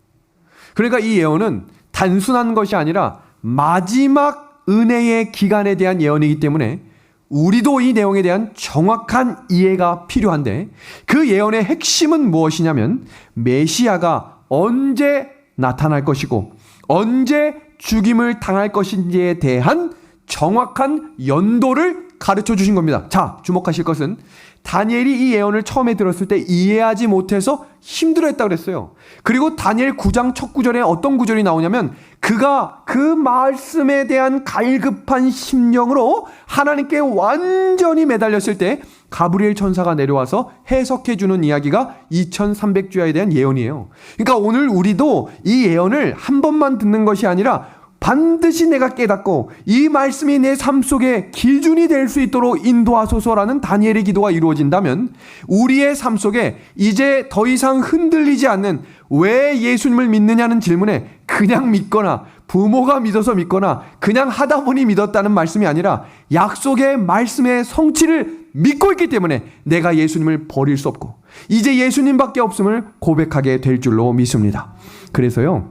그러니까 이 예언은 단순한 것이 아니라 마지막 은혜의 기간에 대한 예언이기 때문에 우리도 이 내용에 대한 정확한 이해가 필요한데 그 예언의 핵심은 무엇이냐면 메시아가 언제 나타날 것이고 언제 죽임을 당할 것인지에 대한 정확한 연도를 가르쳐 주신 겁니다. 자, 주목하실 것은 다니엘이 이 예언을 처음에 들었을 때 이해하지 못해서 힘들어했다고 그랬어요. 그리고 다니엘 9장 첫 구절에 어떤 구절이 나오냐면 그가 그 말씀에 대한 갈급한 심령으로 하나님께 완전히 매달렸을 때 가브리엘 천사가 내려와서 해석해 주는 이야기가 2300주야에 대한 예언이에요. 그러니까 오늘 우리도 이 예언을 한 번만 듣는 것이 아니라 반드시 내가 깨닫고 이 말씀이 내 삶 속에 기준이 될 수 있도록 인도하소서라는 다니엘의 기도가 이루어진다면 우리의 삶 속에 이제 더 이상 흔들리지 않는 왜 예수님을 믿느냐는 질문에 그냥 믿거나 부모가 믿어서 믿거나 그냥 하다 보니 믿었다는 말씀이 아니라 약속의 말씀의 성취를 믿고 있기 때문에 내가 예수님을 버릴 수 없고 이제 예수님밖에 없음을 고백하게 될 줄로 믿습니다. 그래서요,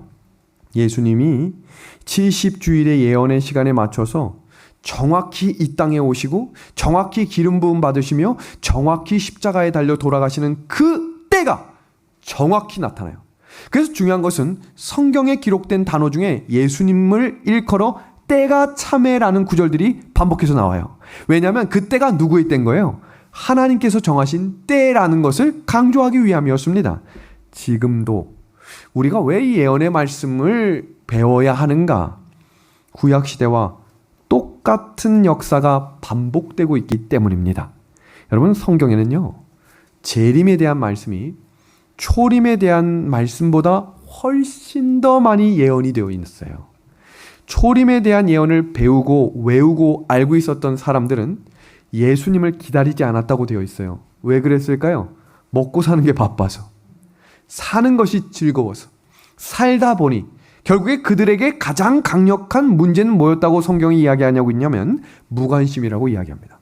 예수님이 70주일의 예언의 시간에 맞춰서 정확히 이 땅에 오시고 정확히 기름 부음 받으시며 정확히 십자가에 달려 돌아가시는 그 때가 정확히 나타나요. 그래서 중요한 것은 성경에 기록된 단어 중에 예수님을 일컬어 때가 참회라는 구절들이 반복해서 나와요. 왜냐하면 그 때가 누구의 때인 거예요? 하나님께서 정하신 때라는 것을 강조하기 위함이었습니다. 지금도 우리가 왜 이 예언의 말씀을 배워야 하는가? 구약시대와 똑같은 역사가 반복되고 있기 때문입니다. 여러분, 성경에는요, 재림에 대한 말씀이 초림에 대한 말씀보다 훨씬 더 많이 예언이 되어 있어요. 초림에 대한 예언을 배우고 외우고 알고 있었던 사람들은 예수님을 기다리지 않았다고 되어 있어요. 왜 그랬을까요? 먹고 사는 게 바빠서, 사는 것이 즐거워서, 살다 보니 결국에 그들에게 가장 강력한 문제는 뭐였다고 성경이 이야기하냐고 있냐면 무관심이라고 이야기합니다.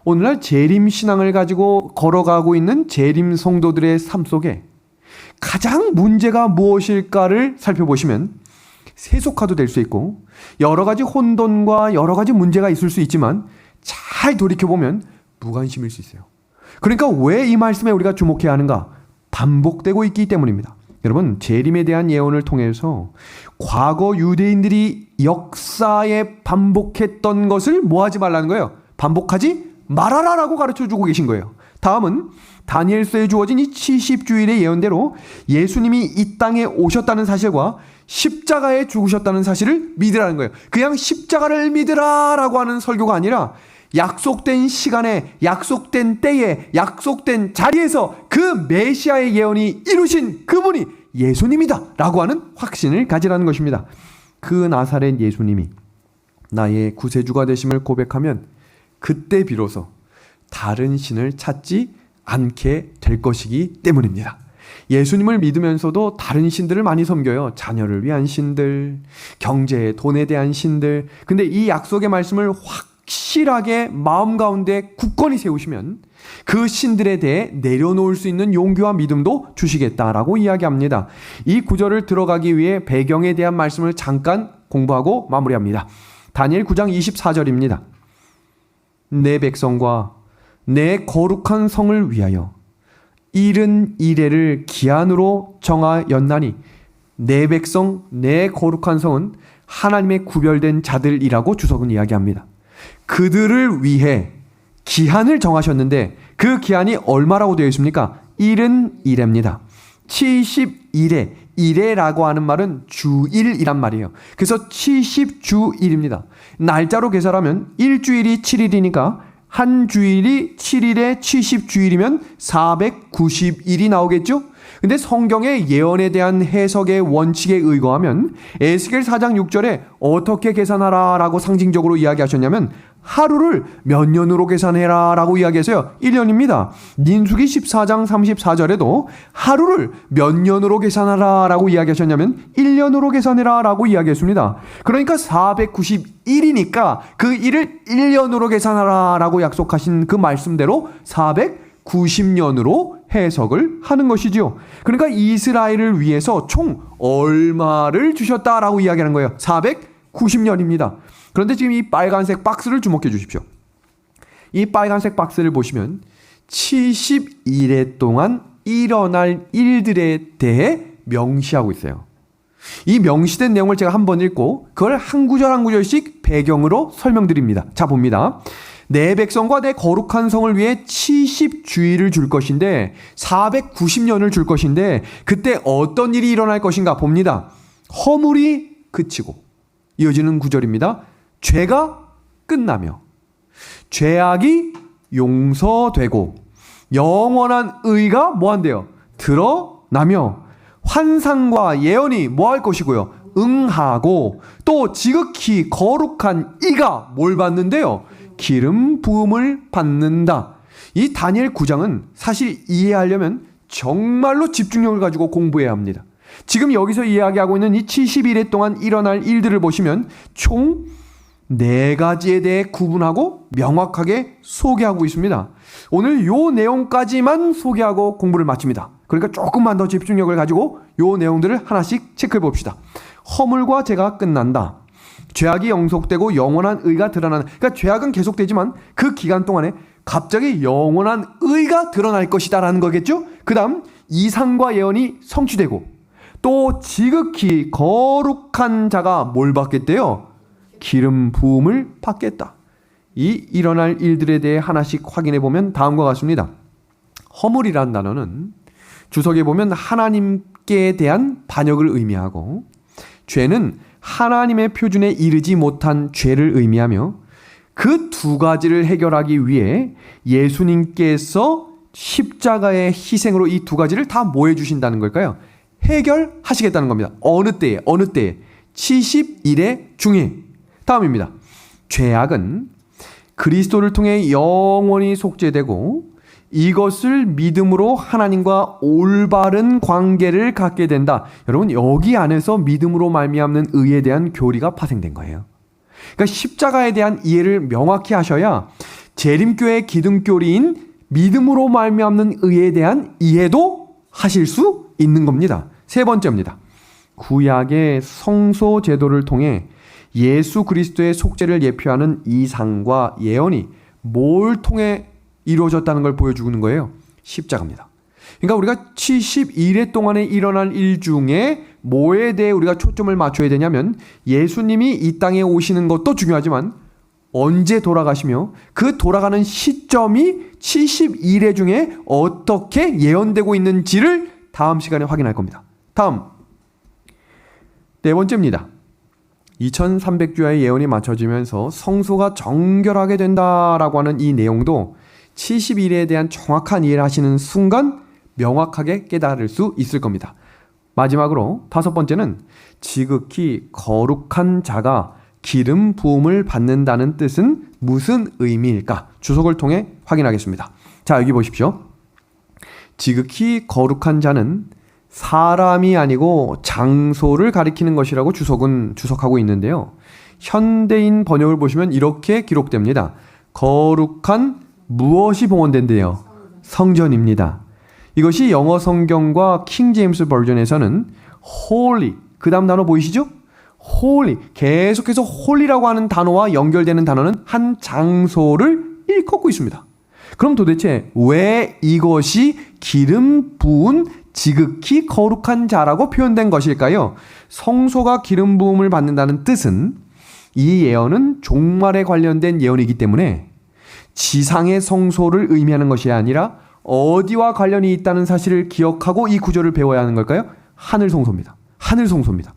오늘날 재림 신앙을 가지고 걸어가고 있는 재림 성도들의 삶 속에 가장 문제가 무엇일까를 살펴보시면 세속화도 될 수 있고 여러 가지 혼돈과 여러 가지 문제가 있을 수 있지만 잘 돌이켜보면 무관심일 수 있어요. 그러니까 왜 이 말씀에 우리가 주목해야 하는가? 반복되고 있기 때문입니다. 여러분, 재림에 대한 예언을 통해서 과거 유대인들이 역사에 반복했던 것을 뭐 하지 말라는 거예요? 반복하지 말아라라고 가르쳐주고 계신 거예요. 다음은 다니엘서에 주어진 이 70주일의 예언대로 예수님이 이 땅에 오셨다는 사실과 십자가에 죽으셨다는 사실을 믿으라는 거예요. 그냥 십자가를 믿으라라고 하는 설교가 아니라 약속된 시간에, 약속된 때에, 약속된 자리에서 그 메시아의 예언이 이루신 그분이 예수님이다 라고 하는 확신을 가지라는 것입니다. 그 나사렛 예수님이 나의 구세주가 되심을 고백하면 그때 비로소 다른 신을 찾지 않게 될 것이기 때문입니다. 예수님을 믿으면서도 다른 신들을 많이 섬겨요. 자녀를 위한 신들, 경제, 돈에 대한 신들. 근데 이 약속의 말씀을 확실하게 마음 가운데 굳건히 세우시면 그 신들에 대해 내려놓을 수 있는 용기와 믿음도 주시겠다라고 이야기합니다. 이 구절을 들어가기 위해 배경에 대한 말씀을 잠깐 공부하고 마무리합니다. 다니엘 9장 24절입니다. 내 백성과 내 거룩한 성을 위하여 이른 이레를 기한으로 정하였나니 내 백성, 내 거룩한 성은 하나님의 구별된 자들이라고 주석은 이야기합니다. 그들을 위해 기한을 정하셨는데 그 기한이 얼마라고 되어 있습니까? 이른 이레입니다. 70일에, 이레라고 하는 말은 주일이란 말이에요. 그래서 70주일입니다. 날짜로 계산하면 일주일이 7일이니까 한 주일이 7일에 70주일이면 490일이 나오겠죠? 근데 성경의 예언에 대한 해석의 원칙에 의거하면 에스겔 4장 6절에 어떻게 계산하라 라고 상징적으로 이야기하셨냐면 하루를 몇 년으로 계산해라 라고 이야기해서요. 1년입니다. 민수기 14장 34절에도 하루를 몇 년으로 계산하라 라고 이야기하셨냐면 1년으로 계산해라 라고 이야기했습니다. 그러니까 491이니까 그 일을 1년으로 계산하라 라고 약속하신 그 말씀대로 490년으로 해석을 하는 것이죠. 그러니까 이스라엘을 위해서 총 얼마를 주셨다라고 이야기하는 거예요. 490년입니다. 그런데 지금 이 빨간색 박스를 주목해 주십시오. 이 빨간색 박스를 보시면 70일에 동안 일어날 일들에 대해 명시하고 있어요. 이 명시된 내용을 제가 한번 읽고 그걸 한 구절 한 구절씩 배경으로 설명드립니다. 자, 봅니다. 내 백성과 내 거룩한 성을 위해 70주일을 줄 것인데 490년을 줄 것인데 그때 어떤 일이 일어날 것인가 봅니다. 허물이 그치고 이어지는 구절입니다. 죄가 끝나며 죄악이 용서되고 영원한 의가 뭐한대요? 드러나며 환상과 예언이 뭐할 것이고요? 응하고 또 지극히 거룩한 이가 뭘 받는데요? 기름 부음을 받는다. 이 다니엘 9장은 사실 이해하려면 정말로 집중력을 가지고 공부해야 합니다. 지금 여기서 이야기하고 있는 이 70일에 동안 일어날 일들을 보시면 총 4가지에 대해 구분하고 명확하게 소개하고 있습니다. 오늘 요 내용까지만 소개하고 공부를 마칩니다. 그러니까 조금만 더 집중력을 가지고 요 내용들을 하나씩 체크해 봅시다. 허물과 죄가 끝난다. 죄악이 영속되고 영원한 의가 드러나는, 그러니까 죄악은 계속되지만 그 기간 동안에 갑자기 영원한 의가 드러날 것이다라는 거겠죠? 그 다음 이상과 예언이 성취되고 또 지극히 거룩한 자가 뭘 받겠대요? 기름 부음을 받겠다. 이 일어날 일들에 대해 하나씩 확인해 보면 다음과 같습니다. 허물이란 단어는 주석에 보면 하나님께 대한 반역을 의미하고 죄는 하나님의 표준에 이르지 못한 죄를 의미하며 그 두 가지를 해결하기 위해 예수님께서 십자가의 희생으로 이 두 가지를 다 뭐 해주신다는 걸까요? 해결하시겠다는 겁니다. 어느 때에? 70일의 중에. 다음입니다. 죄악은 그리스도를 통해 영원히 속죄되고 이것을 믿음으로 하나님과 올바른 관계를 갖게 된다. 여러분, 여기 안에서 믿음으로 말미암는 의에 대한 교리가 파생된 거예요. 그러니까 십자가에 대한 이해를 명확히 하셔야 재림교의 기둥교리인 믿음으로 말미암는 의에 대한 이해도 하실 수 있는 겁니다. 세 번째입니다. 구약의 성소 제도를 통해 예수 그리스도의 속죄를 예표하는 이상과 예언이 뭘 통해 이루어졌다는 걸 보여주는 거예요? 십자가입니다. 그러니까 우리가 70일에 동안에 일어날 일 중에 뭐에 대해 우리가 초점을 맞춰야 되냐면 예수님이 이 땅에 오시는 것도 중요하지만 언제 돌아가시며 그 돌아가는 시점이 70일의 중에 어떻게 예언되고 있는지를 다음 시간에 확인할 겁니다. 다음, 네 번째입니다. 2300주야의 예언이 맞춰지면서 성소가 정결하게 된다라고 하는 이 내용도 70일에 대한 정확한 이해를 하시는 순간 명확하게 깨달을 수 있을 겁니다. 마지막으로 다섯 번째는 지극히 거룩한 자가 기름 부음을 받는다는 뜻은 무슨 의미일까? 주석을 통해 확인하겠습니다. 자, 여기 보십시오. 지극히 거룩한 자는 사람이 아니고 장소를 가리키는 것이라고 주석은 주석하고 있는데요. 현대인 번역을 보시면 이렇게 기록됩니다. 거룩한 무엇이 봉헌된대요? 성전입니다. 이것이 영어 성경과 킹 제임스 버전에서는 holy, 그 다음 단어 보이시죠? holy, 계속해서 holy라고 하는 단어와 연결되는 단어는 한 장소를 일컫고 있습니다. 그럼 도대체 왜 이것이 기름 부은 지극히 거룩한 자라고 표현된 것일까요? 성소가 기름 부음을 받는다는 뜻은 이 예언은 종말에 관련된 예언이기 때문에 지상의 성소를 의미하는 것이 아니라 어디와 관련이 있다는 사실을 기억하고 이 구절을 배워야 하는 걸까요? 하늘 성소입니다. 하늘 성소입니다.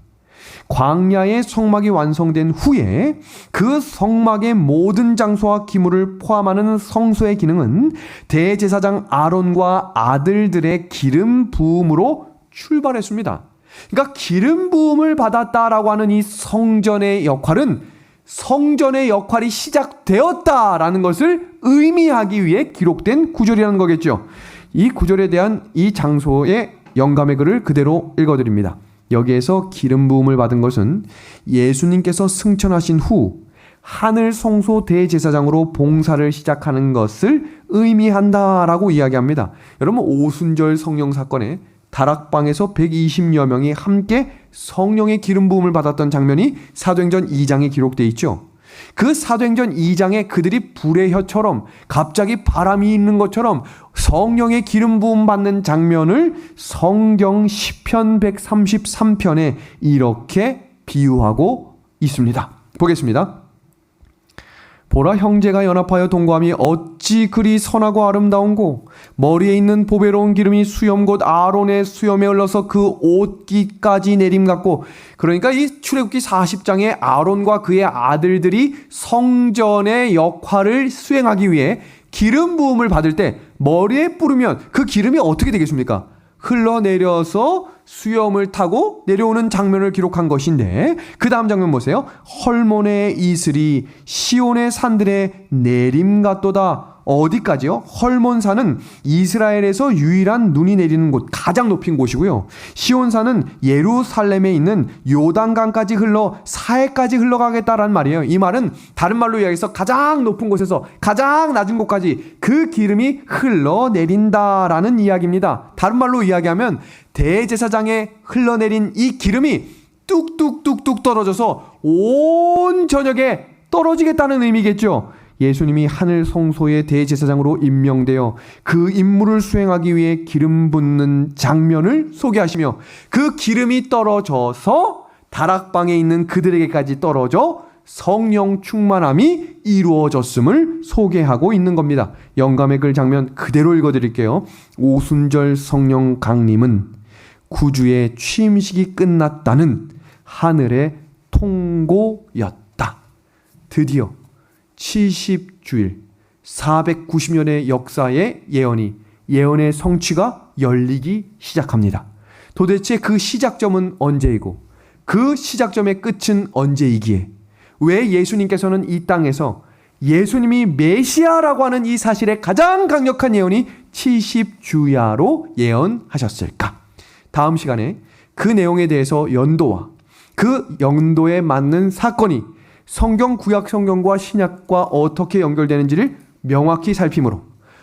광야의 성막이 완성된 후에 그 성막의 모든 장소와 기물을 포함하는 성소의 기능은 대제사장 아론과 아들들의 기름 부음으로 출발했습니다. 그러니까 기름 부음을 받았다라고 하는 이 성전의 역할은 성전의 역할이 시작되었다라는 것을 의미하기 위해 기록된 구절이라는 거겠죠. 이 구절에 대한 이 장소의 영감의 글을 그대로 읽어드립니다. 여기에서 기름 부음을 받은 것은 예수님께서 승천하신 후 하늘 성소 대제사장으로 봉사를 시작하는 것을 의미한다라고 이야기합니다. 여러분, 오순절 성령 사건에 다락방에서 120여 명이 함께 성령의 기름 부음을 받았던 장면이 사도행전 2장에 기록되어 있죠. 그 사도행전 2장에 그들이 불의 혀처럼 갑자기 바람이 있는 것처럼 성령의 기름 부음 받는 장면을 성경 시편 133편에 이렇게 비유하고 있습니다. 보겠습니다. 보라, 형제가 연합하여 동거함이 어찌 그리 선하고 아름다운고 머리에 있는 보배로운 기름이 수염 곧 아론의 수염에 흘러서 그 옷깃까지 내림 같고. 그러니까 이 출애굽기 40장에 아론과 그의 아들들이 성전의 역할을 수행하기 위해 기름 부음을 받을 때 머리에 뿌리면 그 기름이 어떻게 되겠습니까? 흘러내려서 수염을 타고 내려오는 장면을 기록한 것인데, 그 다음 장면 보세요. 헐몬의 이슬이 시온의 산들에 내림 같도다. 어디까지요? 헐몬산은 이스라엘에서 유일한 눈이 내리는 곳, 가장 높인 곳이고요. 시온산은 예루살렘에 있는 요단강까지 흘러 사해까지 흘러가겠다라는 말이에요. 이 말은 다른 말로 이야기해서 가장 높은 곳에서 가장 낮은 곳까지 그 기름이 흘러내린다라는 이야기입니다. 다른 말로 이야기하면 대제사장에 흘러내린 이 기름이 뚝뚝뚝뚝 떨어져서 온 저녁에 떨어지겠다는 의미겠죠. 예수님이 하늘 성소의 대제사장으로 임명되어 그 임무를 수행하기 위해 기름 붓는 장면을 소개하시며 그 기름이 떨어져서 다락방에 있는 그들에게까지 떨어져 성령 충만함이 이루어졌음을 소개하고 있는 겁니다. 영감의 글 장면 그대로 읽어드릴게요. 오순절 성령 강림은 구주의 취임식이 끝났다는 하늘의 통고였다. 드디어 70주일, 490년의 역사의 예언의 성취가 열리기 시작합니다. 도대체 그 시작점은 언제이고 그 시작점의 끝은 언제이기에 왜 예수님께서는 이 땅에서 예수님이 메시아라고 하는 이 사실의 가장 강력한 예언이 70주야로 예언하셨을까? 다음 시간에 그 내용에 대해서 연도와 그 연도에 맞는 사건이 성경, 구약 성경과 신약과 어떻게 연결되는지를 명확히 살핌으로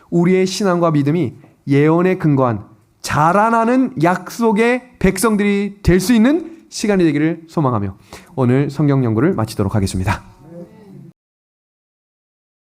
우리의 신앙과 믿음이 예언에 근거한 자라나는 약속의 백성들이 될 수 있는 시간이 되기를 소망하며 오늘 성경 연구를 마치도록 하겠습니다.